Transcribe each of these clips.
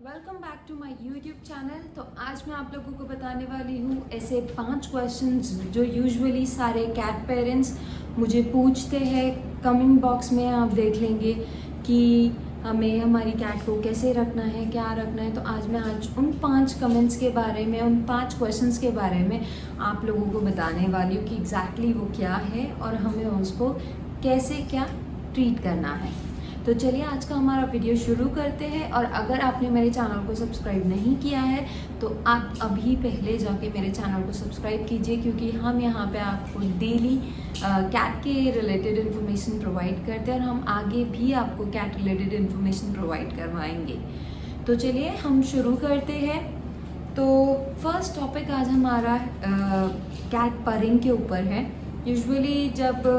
Welcome back to my YouTube channel. तो आज मैं आप लोगों को बताने वाली हूँ ऐसे 5 क्वेश्चंस जो यूजुअली सारे कैट पेरेंट्स मुझे पूछते हैं। कमेंट बॉक्स में आप देख लेंगे कि हमें हमारी कैट को कैसे रखना है, क्या रखना है। तो आज मैं उन 5 कमेंट्स के बारे में, उन 5 क्वेश्चंस के बारे में आप लोगों को बताने वाली हूँ कि एग्जैक्टली वो क्या है और हमें उसको कैसे क्या ट्रीट करना है। तो चलिए आज का हमारा वीडियो शुरू करते हैं। और अगर आपने मेरे चैनल को सब्सक्राइब नहीं किया है तो आप अभी पहले जाके मेरे चैनल को सब्सक्राइब कीजिए, क्योंकि हम यहाँ पे आपको डेली कैट के रिलेटेड इन्फॉर्मेशन प्रोवाइड करते हैं और हम आगे भी आपको कैट रिलेटेड इन्फॉर्मेशन प्रोवाइड करवाएंगे। तो चलिए हम शुरू करते हैं। तो फर्स्ट टॉपिक आज हमारा कैट परिंग के ऊपर है। यूजुअली जब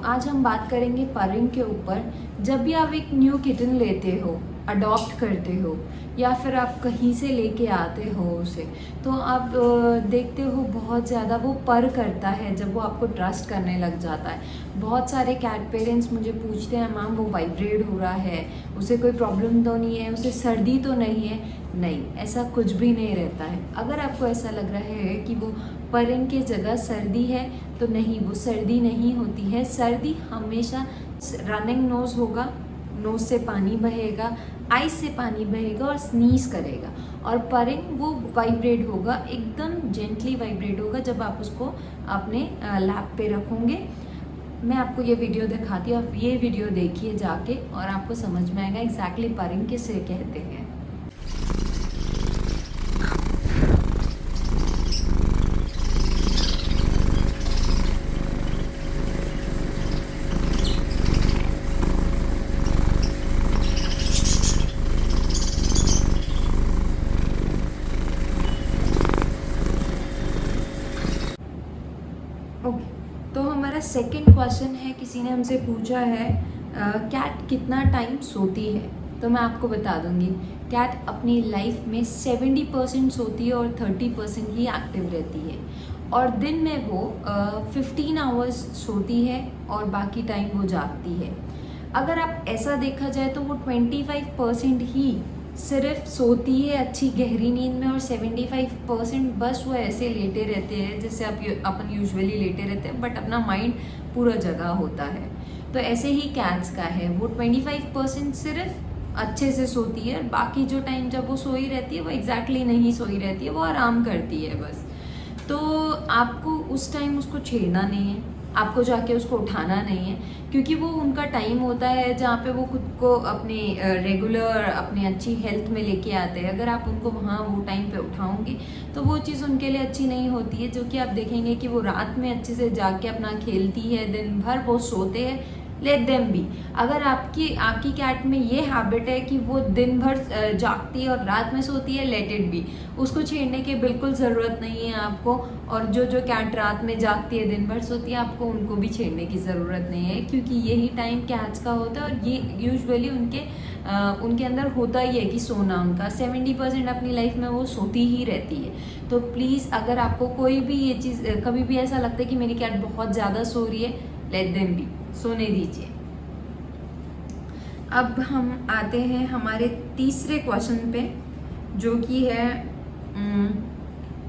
आज हम बात करेंगे परिंग के ऊपर। जब भी आप एक न्यू किटन लेते हो, अडॉप्ट करते हो या फिर आप कहीं से लेके आते हो उसे, तो आप देखते हो बहुत ज़्यादा वो पर करता है जब वो आपको ट्रस्ट करने लग जाता है। बहुत सारे कैट पेरेंट्स मुझे पूछते हैं, मैम वो वाइब्रेट हो रहा है, उसे कोई प्रॉब्लम तो नहीं है, उसे सर्दी तो नहीं है? नहीं, ऐसा कुछ भी नहीं रहता है। अगर आपको ऐसा लग रहा है कि वो परिंग की जगह सर्दी है तो नहीं, वो सर्दी नहीं होती है। सर्दी हमेशा रनिंग नोज होगा, नोज से पानी बहेगा, आइज से पानी बहेगा और स्नीज करेगा। और परिंग वो वाइब्रेट होगा, एकदम जेंटली वाइब्रेट होगा जब आप उसको अपने लैप पे रखोगे। मैं आपको ये वीडियो दिखाती हूँ, आप ये वीडियो देखिए जाके और आपको समझ में आएगा एग्जैक्टली परिंग किसे कहते हैं। ओके, तो हमारा सेकंड क्वेश्चन है, किसी ने हमसे पूछा है कैट कितना टाइम सोती है। तो मैं आपको बता दूंगी, कैट अपनी लाइफ में 70% सोती है और 30% ही एक्टिव रहती है। और दिन में वो 15 आवर्स सोती है और बाकी टाइम वो जागती है। अगर आप ऐसा देखा जाए तो वो 25% ही सिर्फ सोती है अच्छी गहरी नींद में, और 75% बस वो ऐसे लेटे रहते हैं जैसे अपन यूजुअली लेटे रहते हैं, बट अपना माइंड पूरा जगा होता है। तो ऐसे ही कैट्स का है, वो 25% सिर्फ अच्छे से सोती है, बाकी जो टाइम जब वो सोई रहती है वो एग्जैक्टली नहीं सोई रहती है, वो आराम करती है बस। तो आपको उस टाइम उसको छेड़ना नहीं है, आपको जाके उसको उठाना नहीं है, क्योंकि वो उनका टाइम होता है जहाँ पे वो खुद को अपने रेगुलर अपनी अच्छी हेल्थ में लेके आते हैं। अगर आप उनको वहाँ वो टाइम पे उठाओगे तो वो चीज़ उनके लिए अच्छी नहीं होती है। जो कि आप देखेंगे कि वो रात में अच्छे से जाके अपना खेलती है, दिन भर वो सोते हैं, लेट देम बी। अगर आपकी कैट में ये हैबिट है कि वो दिन भर जागती है और रात में सोती है, लेट इट बी, उसको छेड़ने की बिल्कुल ज़रूरत नहीं है आपको। और जो कैट रात में जागती है, दिन भर सोती है, आपको उनको भी छेड़ने की ज़रूरत नहीं है, क्योंकि यही टाइम कैट्स का होता है। और ये यूजुअली उनके अंदर होता ही है कि सोना उनका 70% अपनी लाइफ में वो सोती ही रहती है। तो प्लीज़ अगर आपको कोई भी ये चीज़ कभी भी ऐसा लगता है कि मेरी कैट बहुत ज़्यादा सो रही है, लेट देम बी, सोने दीजिए। अब हम आते हैं हमारे तीसरे क्वेश्चन पे, जो कि है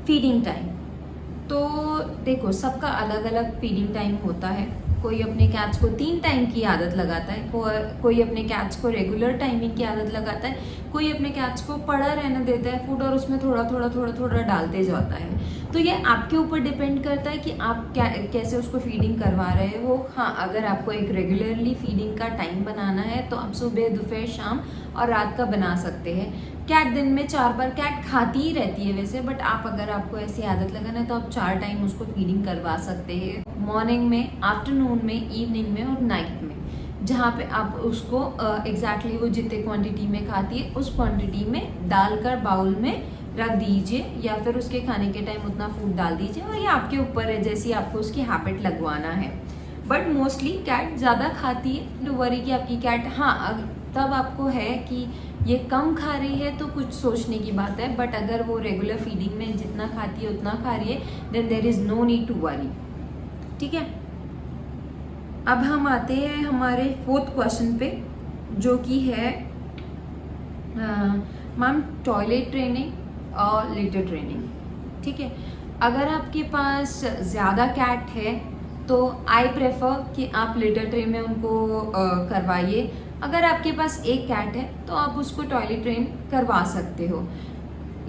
फीडिंग टाइम। तो देखो, सबका अलग अलग फीडिंग टाइम होता है। कोई अपने कैट्स को 3 टाइम की आदत लगाता है, कोई अपने कैट्स को रेगुलर टाइमिंग की आदत लगाता है, कोई अपने कैट्स को पड़ा रहने देता है फूड और उसमें थोड़ा थोड़ा डालते जाता है। तो ये आपके ऊपर डिपेंड करता है कि आप कैसे उसको फीडिंग करवा रहे हो। हाँ, अगर आपको एक रेगुलरली फीडिंग का टाइम बनाना है तो आप सुबह, दोपहर, शाम और रात का बना सकते हैं। कैट दिन में 4 बार, कैट खाती ही रहती है वैसे, बट अगर आपको ऐसी आदत लगाना है तो आप 4 टाइम उसको फीडिंग करवा सकते हैं, मॉर्निंग में, आफ्टरनून में, इवनिंग में और नाइट में। जहाँ पे आप उसको एग्जैक्टली वो जितने क्वांटिटी में खाती है उस क्वांटिटी में डालकर बाउल में रख दीजिए, या फिर उसके खाने के टाइम उतना फूड डाल दीजिए। और ये आपके ऊपर है जैसी आपको उसकी हैबिट लगवाना है। बट मोस्टली कैट ज़्यादा खाती है, डोंट वरी कि आपकी कैट, हाँ तब आपको है कि ये कम खा रही है तो कुछ सोचने की बात है। बट अगर वो रेगुलर फीडिंग में जितना खाती है उतना खा रही है, then there is no need to worry. ठीक है। अब हम आते हैं हमारे फोर्थ क्वेश्चन पे, जो कि है मैम टॉयलेट ट्रेनिंग और लिटर ट्रेनिंग। ठीक है, अगर आपके पास ज़्यादा कैट है तो आई प्रेफर कि आप लिटर ट्रेन में उनको करवाइए। अगर आपके पास एक कैट है तो आप उसको टॉयलेट ट्रेन करवा सकते हो,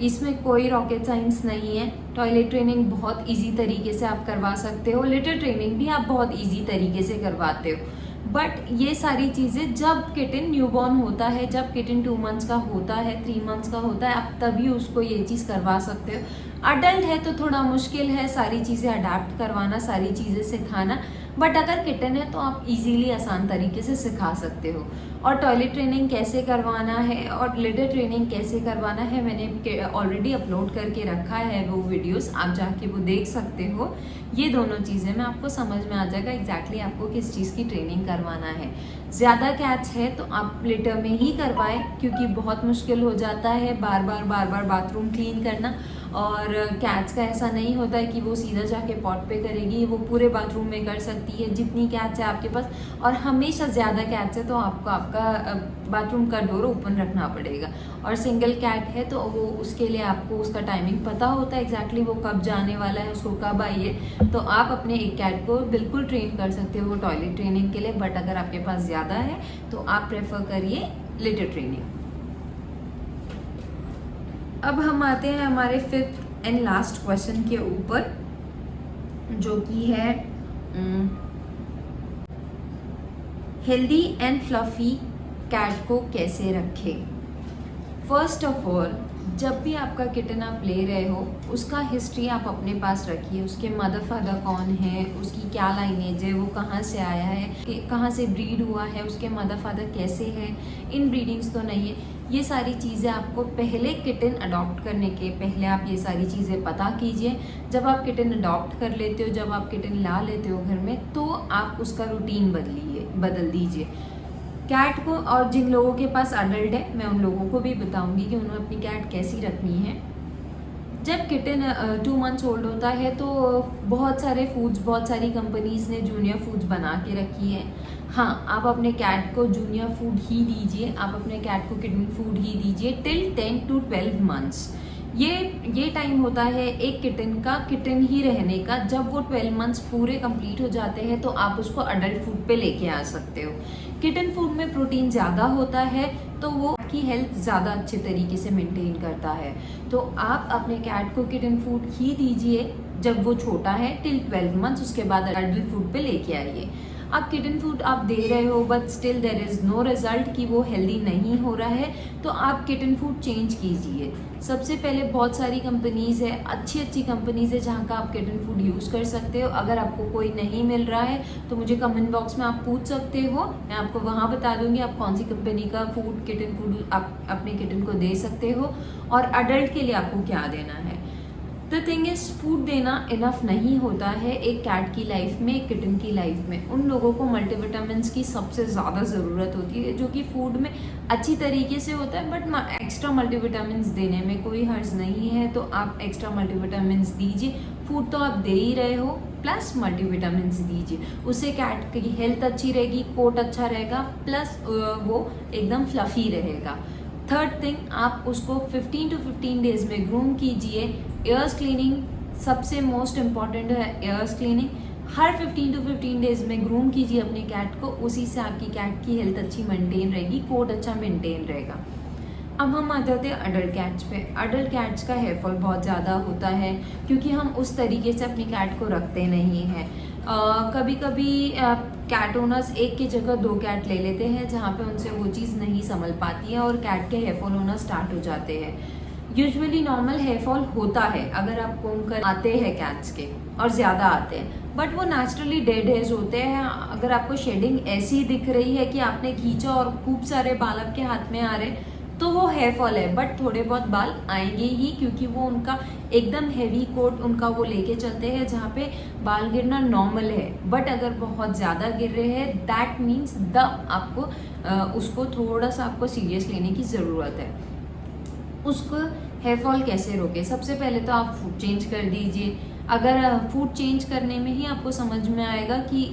इसमें कोई रॉकेट साइंस नहीं है। टॉयलेट ट्रेनिंग बहुत इजी तरीके से आप करवा सकते हो, लिटर ट्रेनिंग भी आप बहुत इजी तरीके से करवाते हो। बट ये सारी चीज़ें जब किटन न्यूबॉर्न होता है, जब किटन 2 मंथ्स का होता है, 3 मंथ्स का होता है, आप तभी उसको ये चीज़ करवा सकते हो। अडल्ट है तो थोड़ा मुश्किल है सारी चीज़ें अडेप्ट करवाना, सारी चीज़ें सिखाना। बट अगर किटन है तो आप इजीली आसान तरीके से सिखा सकते हो। और टॉयलेट ट्रेनिंग कैसे करवाना है और लिटर ट्रेनिंग कैसे करवाना है मैंने ऑलरेडी अपलोड करके रखा है, वो वीडियोस आप जाके वो देख सकते हो। ये दोनों चीज़ें में आपको समझ में आ जाएगा एग्जैक्टली आपको किस चीज़ की ट्रेनिंग करवाना है। ज़्यादा कैट्स है तो आप लिटर में ही करवाएं, क्योंकि बहुत मुश्किल हो जाता है बार बार बाथरूम क्लीन करना। और कैट्स का ऐसा नहीं होता है कि वो सीधा जाके पॉट पे करेगी, वो पूरे बाथरूम में कर सकती है जितनी कैट्स है आपके पास। और हमेशा ज़्यादा कैट्स है तो आपको आपका बाथरूम का डोर ओपन रखना पड़ेगा। और सिंगल कैट है तो वो उसके लिए आपको उसका टाइमिंग पता होता है एग्जैक्टली वो कब जाने वाला है, उसको कब आइए। तो आप अपने एक कैट को बिल्कुल ट्रेन कर सकते हो टॉयलेट ट्रेनिंग के लिए। बट अगर आपके पास ज़्यादा है तो आप प्रेफर करिए लिटर ट्रेनिंग। अब हम आते हैं हमारे फिफ्थ एंड लास्ट क्वेश्चन के ऊपर, जो कि है हेल्दी एंड फ्लफी कैट को कैसे रखें। फर्स्ट ऑफ ऑल, जब भी आपका किटन आप ले रहे हो उसका हिस्ट्री आप अपने पास रखिए। उसके मदर फादर कौन है, उसकी क्या लाइनेज है, वो कहाँ से आया है, कहाँ से ब्रीड हुआ है, उसके मदर फादर कैसे हैं, इन ब्रीडिंग्स तो नहीं है। ये सारी चीज़ें आपको पहले किटन अडॉप्ट करने के पहले आप ये सारी चीज़ें पता कीजिए। जब आप किटन अडॉप्ट कर लेते हो, जब आप किटन ला लेते हो घर में, तो आप उसका रूटीन बदल दीजिए कैट को। और जिन लोगों के पास अडल्ट है मैं उन लोगों को भी बताऊंगी कि उन्हें अपनी कैट कैसी रखनी है। जब किटन 2 मंथ्स ओल्ड होता है तो बहुत सारे फूड्स, बहुत सारी कंपनीज ने जूनियर फूड्स बना के रखी है। हाँ, आप अपने कैट को जूनियर फूड ही दीजिए, आप अपने कैट को किटन फूड ही दीजिए टिल 10 to 12 मंथ्स। ये टाइम होता है एक किटन का किटन ही रहने का। जब वो 12 मंथ्स पूरे कंप्लीट हो जाते हैं तो आप उसको अडल्ट फूड पे लेके आ सकते हो। किटन फूड में प्रोटीन ज़्यादा होता है तो वो आपकी हेल्थ ज़्यादा अच्छे तरीके से मेंटेन करता है। तो आप अपने कैट को किटन फूड ही दीजिए जब वो छोटा है टिल 12 मंथ्स, उसके बाद अडल्ट फूड पे लेके आइए। आप किटन फूड आप दे रहे हो but still there is no result कि वो हेल्दी नहीं हो रहा है, तो आप किटन फूड चेंज कीजिए। सबसे पहले बहुत सारी कंपनीज़ है, अच्छी कंपनीज़ है जहाँ का आप किटन फूड यूज़ कर सकते हो। अगर आपको कोई नहीं मिल रहा है तो मुझे कमेंट बॉक्स में आप पूछ सकते हो, मैं आपको वहाँ बता दूँगी आप कौन सी कंपनी का किटन फूड आप अपने किटन को दे सकते हो और अडल्ट के लिए आपको क्या देना है। द थिंग इज, फूड देना इनफ नहीं होता है एक कैट की लाइफ में, एक किटन की लाइफ में। उन लोगों को मल्टीविटामिन्स की सबसे ज़्यादा ज़रूरत होती है, जो कि फूड में अच्छी तरीके से होता है। बट एक्स्ट्रा मल्टीविटामिन्स देने में कोई हर्ज नहीं है, तो आप एक्स्ट्रा मल्टीविटामिन्स दीजिए। फूड तो आप दे ही रहे हो, प्लस मल्टीविटामिन्स दीजिए। उससे कैट की हेल्थ अच्छी रहेगी, कोट अच्छा रहेगा, प्लस वो एकदम फ्लफी रहेगा। थर्ड थिंग, आप उसको 15 to 15 डेज में ग्रूम कीजिए। एयर्स क्लीनिंग सबसे मोस्ट इम्पॉर्टेंट है, एयर्स क्लीनिंग हर 15 to 15 डेज में ग्रूम कीजिए अपने कैट को। उसी से आपकी कैट की हेल्थ अच्छी मेंटेन रहेगी, कोट अच्छा मेंटेन रहेगा। अब हम आ जाते हैं अडल्ट कैट्स पे। अडल्ट कैट्स का हेयर फॉल बहुत ज़्यादा होता है क्योंकि हम उस तरीके से अपनी कैट को रखते नहीं हैं। कभी कभी कैट ओनर्स एक की जगह 2 कैट ले लेते हैं जहाँ पे उनसे वो चीज़ नहीं संभल पाती है और कैट के हेयर फॉल होना स्टार्ट हो जाते हैं। यूजुअली नॉर्मल हेयर फॉल होता है अगर आप कोम कर आते हैं कैट्स के, और ज़्यादा आते हैं, बट वो नेचुरली डेड हेयर्स होते हैं। अगर आपको शेडिंग ऐसी दिख रही है कि आपने खींचा और खूब सारे बाल आपके हाथ में आ रहे हैं तो वो हेयर फॉल है। बट थोड़े बहुत बाल आएंगे ही क्योंकि वो उनका एकदम हैवी कोट उनका वो लेके चलते हैं जहाँ पे बाल गिरना नॉर्मल है। बट अगर बहुत ज़्यादा गिर रहे हैं दैट मीन्स आपको उसको थोड़ा सा आपको सीरियस लेने की ज़रूरत है। उसको हेयर फॉल कैसे रोके? सबसे पहले तो आप फूड चेंज कर दीजिए। अगर फूड चेंज करने में ही आपको समझ में आएगा कि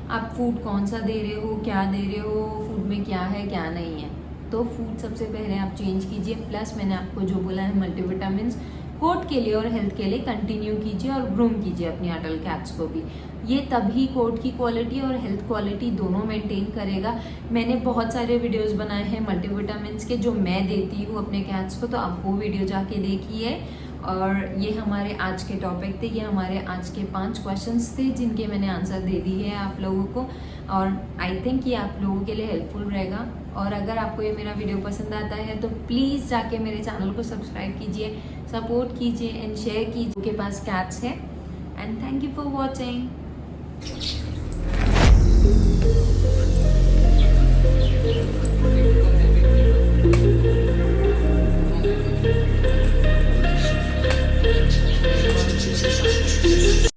आप फूड कौन सा दे रहे हो, क्या दे रहे हो, फूड में क्या है क्या नहीं है। तो फूड सबसे पहले आप चेंज कीजिए, प्लस मैंने आपको जो बोला है मल्टीविटामिन्स कोट के लिए और हेल्थ के लिए कंटिन्यू कीजिए और ग्रूम कीजिए अपनी अडल्ट कैट्स को भी। ये तभी कोट की क्वालिटी और हेल्थ क्वालिटी दोनों मेंटेन करेगा। मैंने बहुत सारे वीडियोस बनाए हैं मल्टीविटामिन्स के जो मैं देती हूँ अपने कैट्स को, तो आप वो वीडियो जाके देखिए। और ये हमारे आज के टॉपिक थे, ये हमारे आज के 5 क्वेश्चंस थे जिनके मैंने आंसर दे दी है आप लोगों को, और आई थिंक ये आप लोगों के लिए हेल्पफुल रहेगा। और अगर आपको ये मेरा वीडियो पसंद आता है तो प्लीज़ जाके मेरे चैनल को सब्सक्राइब कीजिए, सपोर्ट कीजिए एंड शेयर कीजिए। उनके पास कैट्स है। And thank you for watching.